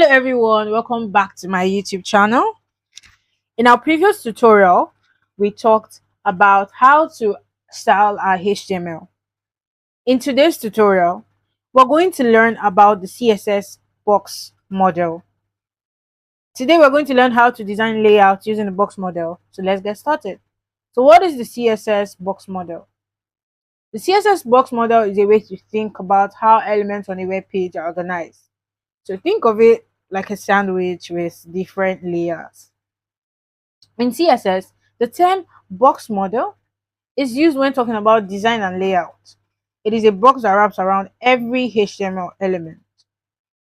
everyone, welcome back to my YouTube channel. In our previous tutorial, we talked about how to style our HTML. In today's tutorial, we're going to learn about the CSS Box Model. Today we're going to learn how to design layouts using the box model. So let's get started. So what is the CSS Box Model? The CSS Box Model is a way to think about how elements on a web page are organized. So think of it like a sandwich with different layers. In CSS, the term box model is used when talking about design and layout. It is a box that wraps around every HTML element.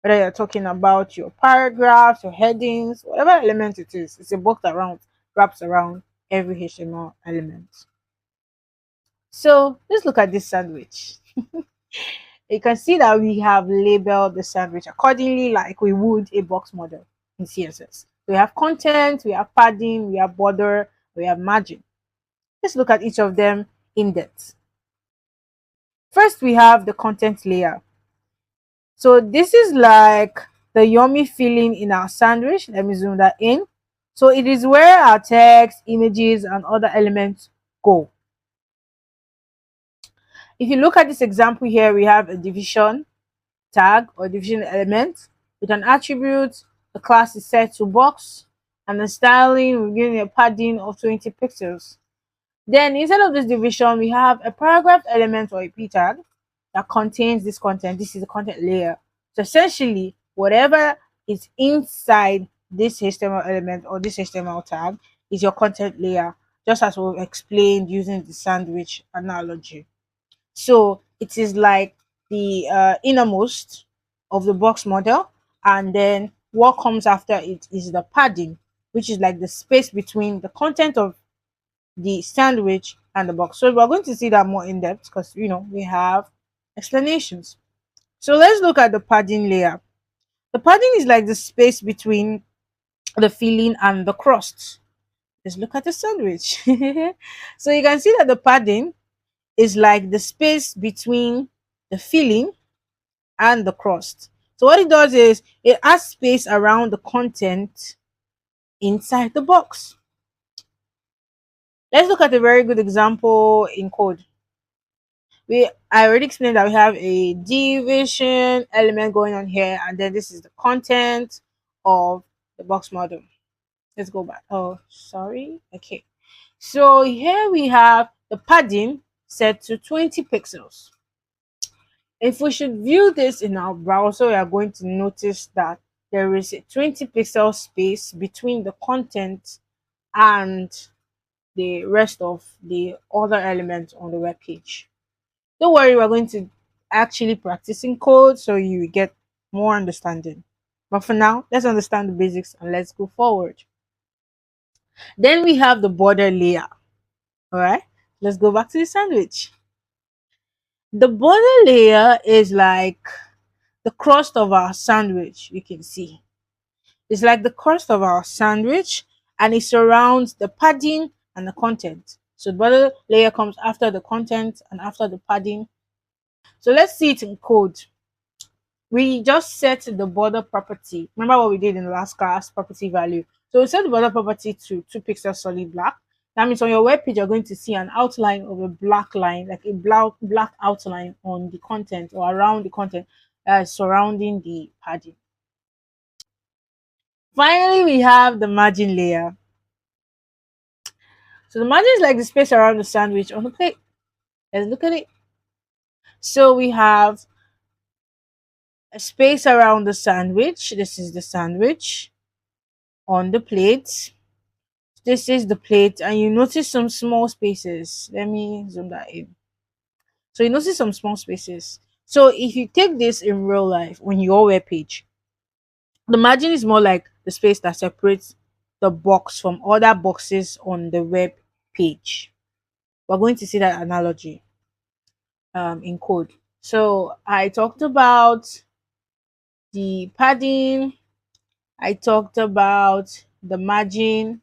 Whether you're talking about your paragraphs, your headings, whatever element it is, it's a box that wraps around every HTML element. So let's look at this sandwich. You can see that we have labeled the sandwich accordingly like we would a box model in CSS. We have content, we have padding, we have border, we have margin. Let's look at each of them in depth. First, we have the content layer. So this is like the yummy filling in our sandwich. Let me zoom that in. So it is where our text, images, and other elements go. If you look at this example here, we have a division tag or division element with an attribute. The class is set to box, and the styling, we're giving a padding of 20 pixels. Then inside of this division, we have a paragraph element or a p tag that contains this content. This is the content layer. So essentially, whatever is inside this HTML element or this HTML tag is your content layer, just as we've explained using the sandwich analogy. So it is like the innermost of the box model, and then what comes after it is the padding, which is like the space between the content of the sandwich and the box. So we're going to see that more in depth because we have explanations. So let's look at the padding layer. The padding is like the space between the filling and the crust. Let's look at the sandwich. So you can see that the padding is like the space between the filling and the crust. So what it does is it adds space around the content inside the box. Let's look at a very good example in code. I already explained that we have a division element going on here, and then this is the content of the box model. Let's go back. Oh, sorry. Okay. So here we have the padding set to 20 pixels. If we should view this in our browser, we are going to notice that there is a 20 pixel space between the content and the rest of the other elements on the web page. Don't worry, we're going to actually practice in code so you get more understanding. But for now, let's understand the basics and let's go forward. Then we have the border layer. All right, let's go back to the sandwich. The border layer is like the crust of our sandwich. You can see it's like the crust of our sandwich, and it surrounds the padding and the content. So the border layer comes after the content and after the padding. So let's see it in code. We just set the border property. Remember what we did in the last class, property value. So we set the border property to 2 pixels solid black. That means on your web page, you're going to see an outline of a black line, like a black outline on the content or around the content surrounding the padding. Finally, we have the margin layer. So the margin is like the space around the sandwich on the plate. Let's look at it. So we have a space around the sandwich. This is the sandwich on the plate. This is the plate, and you notice some small spaces. Let me zoom that in. So you notice some small spaces. So if you take this in real life on your web page, the margin is more like the space that separates the box from other boxes on the web page. We're going to see that analogy in code. So I talked about the padding, I talked about the margin.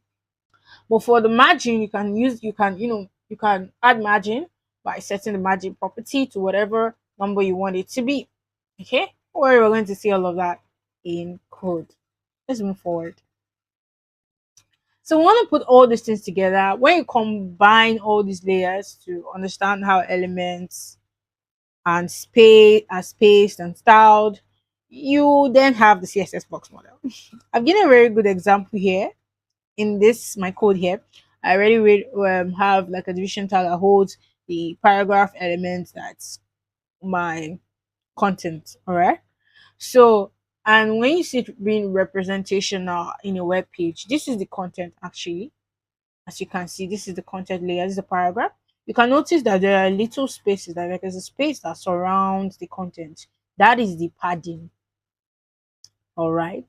But for the margin, you can add margin by setting the margin property to whatever number you want it to be. Okay, don't worry, we're going to see all of that. in code. Let's move forward. So we want to put all these things together. When you combine all these layers to understand how elements and space are spaced and styled, you then have the CSS box model. I've given a very good example here in this my code here. I already have like a division tag that holds the paragraph element that's my content. All right. So, and when you see it being representational in a web page, this is the content actually. As you can see, this is the content layer, this is the paragraph. You can notice that there are little spaces, that there's a space that surrounds the content. That is the padding. All right.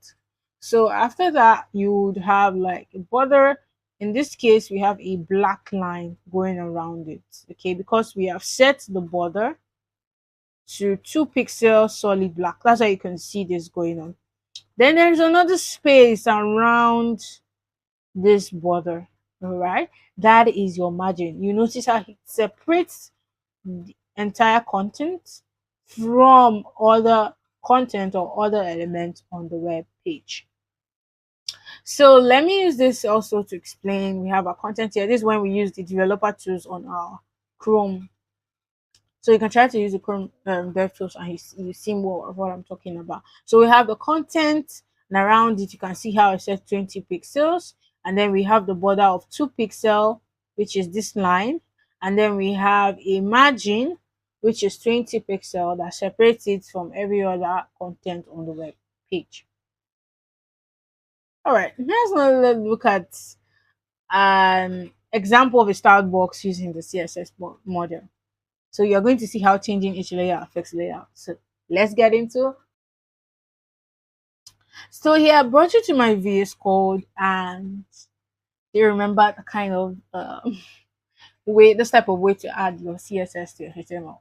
So after that, you would have like a border. In this case, we have a black line going around it. Okay, because we have set the border to 2 pixels solid black. That's why you can see this going on. Then there's another space around this border. All right, that is your margin. You notice how it separates the entire content from other content or other elements on the web page. So let me use this also to explain. We have our content here. This is when we use the developer tools on our Chrome. So you can try to use the Chrome dev tools and you see more of what I'm talking about. So we have the content, and around it you can see how it says 20 pixels, and then we have the border of 2 pixel, which is this line, and then we have a margin which is 20 pixel that separates it from every other content on the web page. All right, let's now look at an example of a styled box using the CSS model. So you're going to see how changing each layer affects layout. So let's get into it. So here I brought you to my VS Code, and you remember the kind of this type of way to add your CSS to your HTML.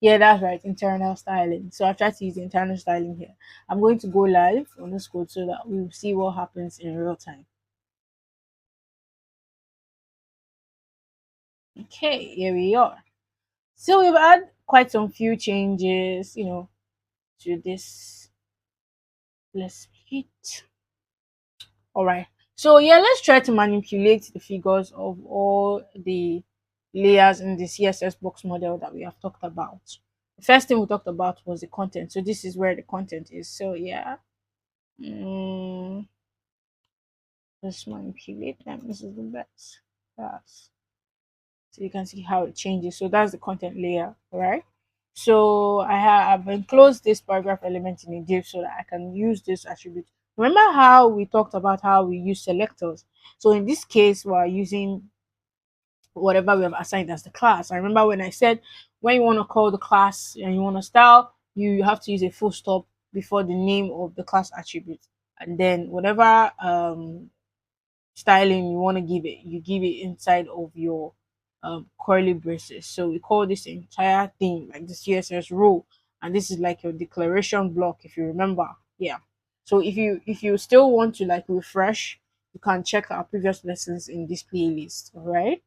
Yeah, that's right, internal styling. So I've tried to use internal styling here. I'm going to go live on this code so that we'll see what happens in real time. Okay, here we are. So we've had quite some few changes, to this. Let's hit. All right. So yeah, let's try to manipulate the figures of all the layers in the CSS box model that we have talked about. The first thing we talked about was the content. So this is where the content is. So yeah, let's manipulate them. This is the best. That's so you can see how it changes. So that's the content layer, all right? So I've enclosed this paragraph element in a div so that I can use this attribute. Remember how we talked about how we use selectors? So in this case, we're using whatever we have assigned as the class. I remember when I said when you want to call the class and you want to style, you have to use a full stop before the name of the class attribute, and then whatever styling you want to give it, you give it inside of your curly braces. So we call this entire thing like the CSS row, and this is like your declaration block, if you remember. Yeah. So if you still want to like refresh, you can check our previous lessons in this playlist. All right.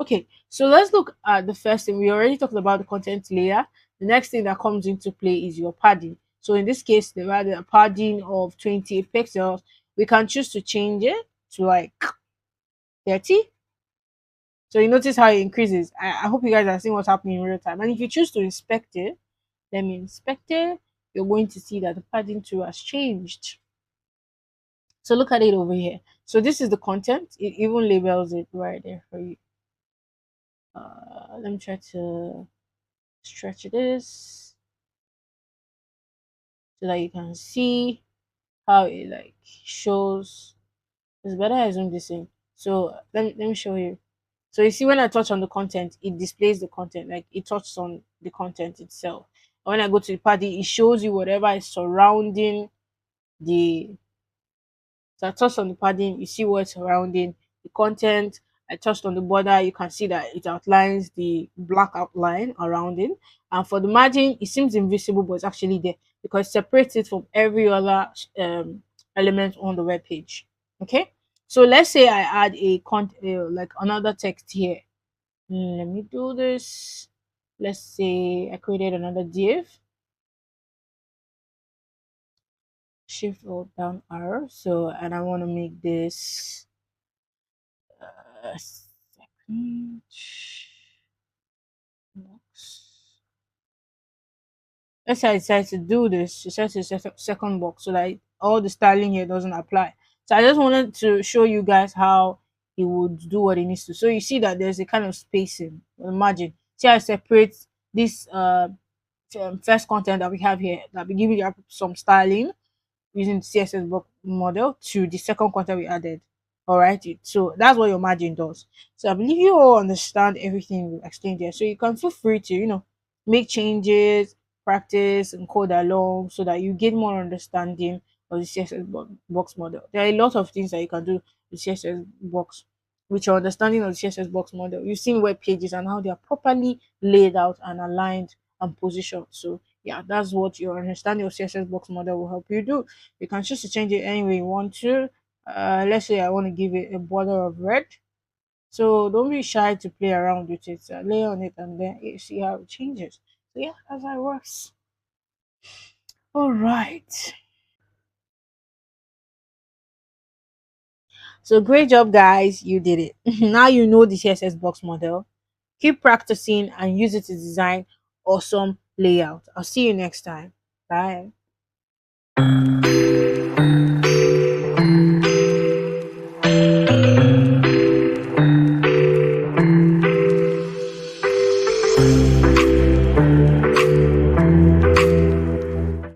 Okay, so let's look at the first thing. We already talked about the content layer. The next thing that comes into play is your padding. So in this case, they had a padding of 20 pixels. We can choose to change it to like 30. So you notice how it increases. I hope you guys are seeing what's happening in real time. And if you choose to inspect it, let me inspect it, you're going to see that the padding too has changed. So look at it over here. So this is the content. It even labels it right there for you. Let me try to stretch this so that you can see how it like shows. It's better I zoom this in. So let me show you. So you see when I touch on the content, it displays the content, like it touches on the content itself. And when I go to the padding, it shows you whatever is surrounding the. So I touched on the padding, you see what's surrounding the content. I touched on the border, you can see that it outlines the black outline around it. And for the margin, it seems invisible, but it's actually there because it separates it from every other element on the web page. Okay, so let's say I add like another text here. Let me do this. Let's say I created another div. shift or down arrow. So, and I want to make this second box. Let's say I decide to do this. It says it's a second box, so that all the styling here doesn't apply. So I just wanted to show you guys how it would do what it needs to. So you see that there's a kind of spacing, a margin. See how I separate this first content that we have here, that we give you some styling using the CSS box model to the second content we added. All right, so that's what your margin does. So I believe you all understand everything we explained here. So you can feel free to make changes, practice, and code along so that you get more understanding of the CSS box model. There are a lot of things that you can do with CSS box. With your understanding of the CSS box model, you've seen web pages and how they are properly laid out and aligned and positioned. So yeah, that's what your understanding of CSS box model will help you do. You can choose to change it any way you want to. Let's say I want to give it a border of red. So don't be shy to play around with it. Lay on it and then you see how it changes. So yeah, that's how it works. All right. So great job, guys. You did it. Now you know the CSS box model. Keep practicing and use it to design awesome layout. I'll see you next time. Bye.